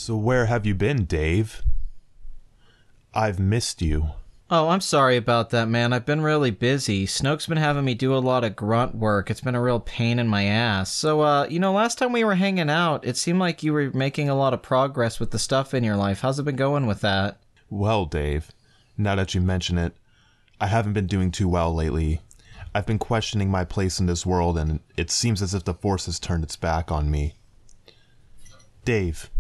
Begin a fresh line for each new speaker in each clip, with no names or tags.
So where have you been, Dave? I've missed you.
Oh, I'm sorry about that, man. I've been really busy. Snoke's been having me do a lot of grunt work. It's been a real pain in my ass. So, last time we were hanging out, it seemed like you were making a lot of progress with the stuff in your life. How's it been going with that?
Well, Dave, now that you mention it, I haven't been doing too well lately. I've been questioning my place in this world, and it seems as if the Force has turned its back on me. Dave,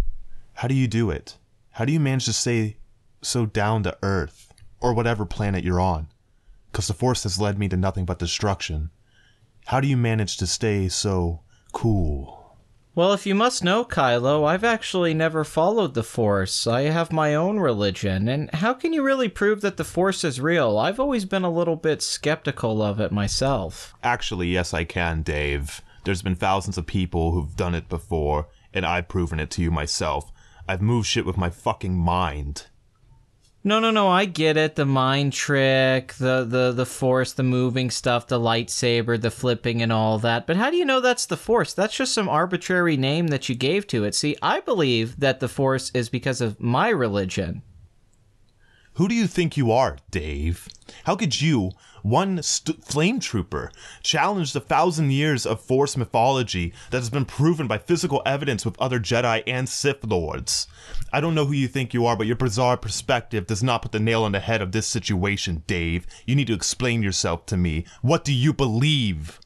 how do you do it? How do you manage to stay so down to earth? Or whatever planet you're on, because the Force has led me to nothing but destruction. How do you manage to stay so cool?
Well, if you must know, Kylo, I've actually never followed the Force. I have my own religion, and how can you really prove that the Force is real? I've always been a little bit skeptical of it myself.
Actually, yes, I can, Dave. There's been thousands of people who've done it before, and I've proven it to you myself. I've moved shit with my fucking mind.
No, I get it. The mind trick, the Force, the moving stuff, the lightsaber, the flipping and all that. But how do you know that's the Force? That's just some arbitrary name that you gave to it. See, I believe that the Force is because of my religion.
Who do you think you are, Dave? How could you, one flame trooper, challenge the 1,000 years of Force mythology that has been proven by physical evidence with other Jedi and Sith Lords? I don't know who you think you are, but your bizarre perspective does not put the nail on the head of this situation, Dave. You need to explain yourself to me. What do you believe?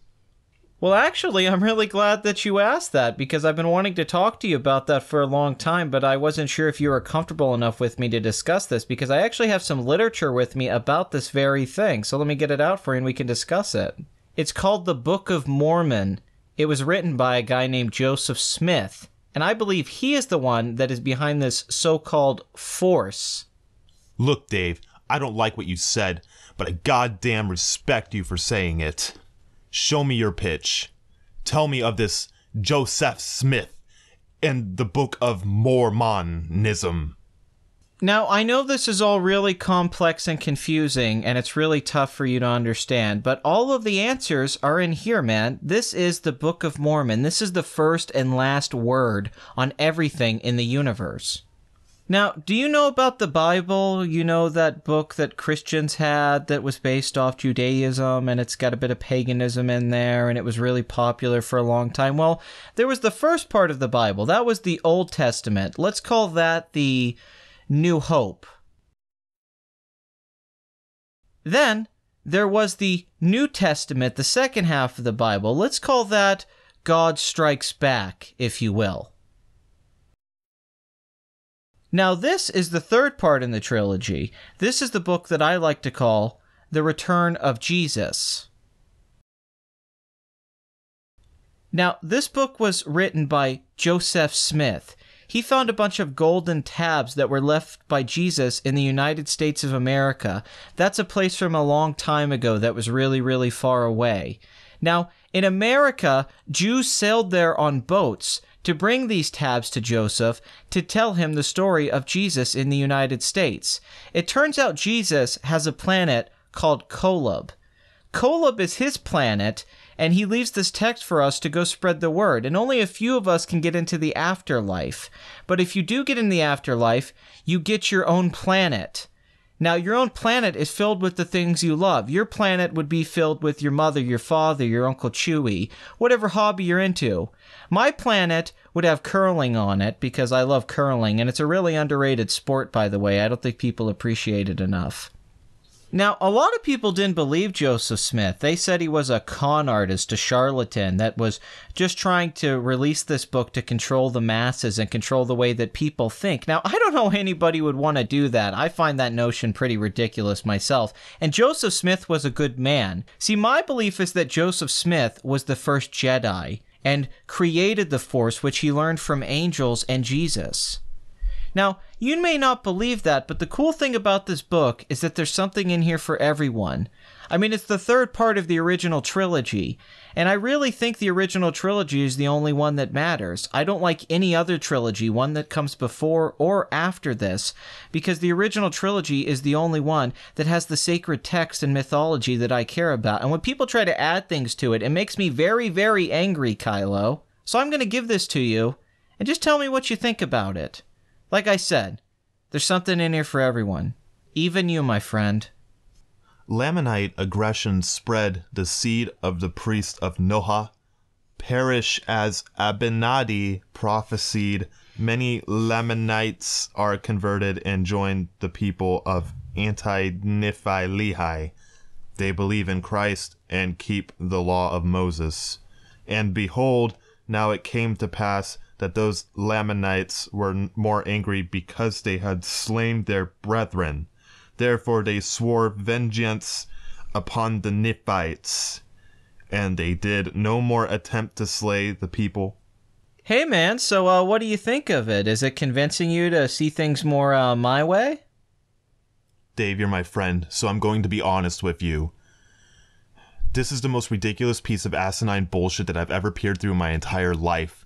Well, actually, I'm really glad that you asked that, because I've been wanting to talk to you about that for a long time, but I wasn't sure if you were comfortable enough with me to discuss this, because I actually have some literature with me about this very thing, so let me get it out for you and we can discuss it. It's called the Book of Mormon. It was written by a guy named Joseph Smith, and I believe he is the one that is behind this so-called Force.
Look, Dave, I don't like what you said, but I goddamn respect you for saying it. Show me your pitch. Tell me of this Joseph Smith and the Book of Mormonism.
Now, I know this is all really complex and confusing, and it's really tough for you to understand, but all of the answers are in here, man. This is the Book of Mormon. This is the first and last word on everything in the universe. Now, do you know about the Bible? You know that book that Christians had that was based off Judaism, and it's got a bit of paganism in there, and it was really popular for a long time? Well, there was the first part of the Bible. That was the Old Testament. Let's call that the New Hope. Then, there was the New Testament, the second half of the Bible. Let's call that God Strikes Back, if you will. Now, this is the third part in the trilogy. This is the book that I like to call The Return of Jesus. Now, this book was written by Joseph Smith. He found a bunch of golden tabs that were left by Jesus in the United States of America. That's a place from a long time ago that was really, really far away. Now, in America, Jews sailed there on boats to bring these tabs to Joseph to tell him the story of Jesus in the United States. It turns out Jesus has a planet called Kolob. Kolob is his planet, and he leaves this text for us to go spread the word, and only a few of us can get into the afterlife. But if you do get in the afterlife, you get your own planet. Now, your own planet is filled with the things you love. Your planet would be filled with your mother, your father, your Uncle Chewie, whatever hobby you're into. My planet would have curling on it, because I love curling, and it's a really underrated sport, by the way. I don't think people appreciate it enough. Now, a lot of people didn't believe Joseph Smith. They said he was a con artist, a charlatan that was just trying to release this book to control the masses and control the way that people think. Now, I don't know anybody would want to do that. I find that notion pretty ridiculous myself. And Joseph Smith was a good man. See, my belief is that Joseph Smith was the first Jedi and created the Force, which he learned from angels and Jesus. Now, you may not believe that, but the cool thing about this book is that there's something in here for everyone. I mean, it's the third part of the original trilogy, and I really think the original trilogy is the only one that matters. I don't like any other trilogy, one that comes before or after this, because the original trilogy is the only one that has the sacred text and mythology that I care about. And when people try to add things to it, it makes me very, very angry, Kylo. So I'm going to give this to you, and just tell me what you think about it. Like I said, there's something in here for everyone. Even you, my friend.
Lamanite aggression spread the seed of the priest of Noah. Perish as Abinadi prophesied. Many Lamanites are converted and join the people of Anti-Nephi-Lehi. They believe in Christ and keep the law of Moses. And behold, now it came to pass that those Lamanites were more angry because they had slain their brethren. Therefore they swore vengeance upon the Nephites, and they did no more attempt to slay the people.
Hey man, so what do you think of it? Is it convincing you to see things more my way?
Dave, you're my friend, so I'm going to be honest with you. This is the most ridiculous piece of asinine bullshit that I've ever peered through in my entire life.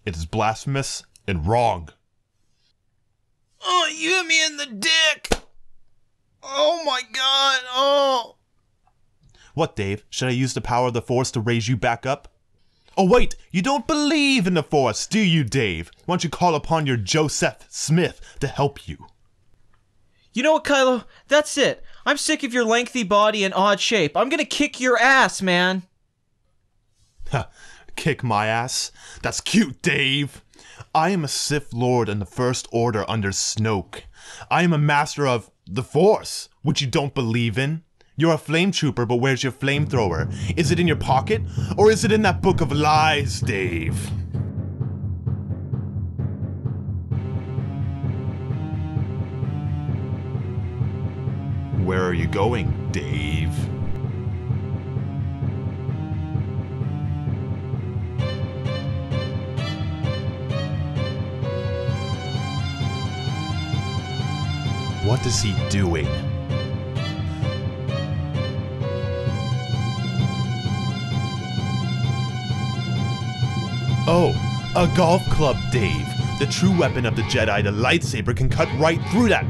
It is blasphemous and wrong.
Oh, you hit me in the dick! Oh my god, oh!
What, Dave? Should I use the power of the Force to raise you back up? Oh wait, you don't believe in the Force, do you, Dave? Why don't you call upon your Joseph Smith to help you?
You know what, Kylo? That's it. I'm sick of your lengthy body and odd shape. I'm gonna kick your ass, man.
Ha, kick my ass? That's cute, Dave. I am a Sith Lord in the First Order under Snoke. I am a master of the Force, which you don't believe in. You're a flame trooper, but where's your flamethrower? Is it in your pocket, or is it in that book of lies, Dave? Where are you going, Dave? What is he doing? Oh, a golf club, Dave. The true weapon of the Jedi, the lightsaber, can cut right through that.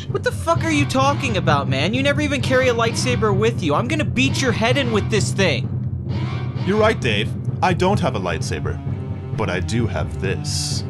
What the fuck are you talking about, man? You never even carry a lightsaber with you. I'm gonna beat your head in with this thing.
You're right, Dave. I don't have a lightsaber, but I do have this.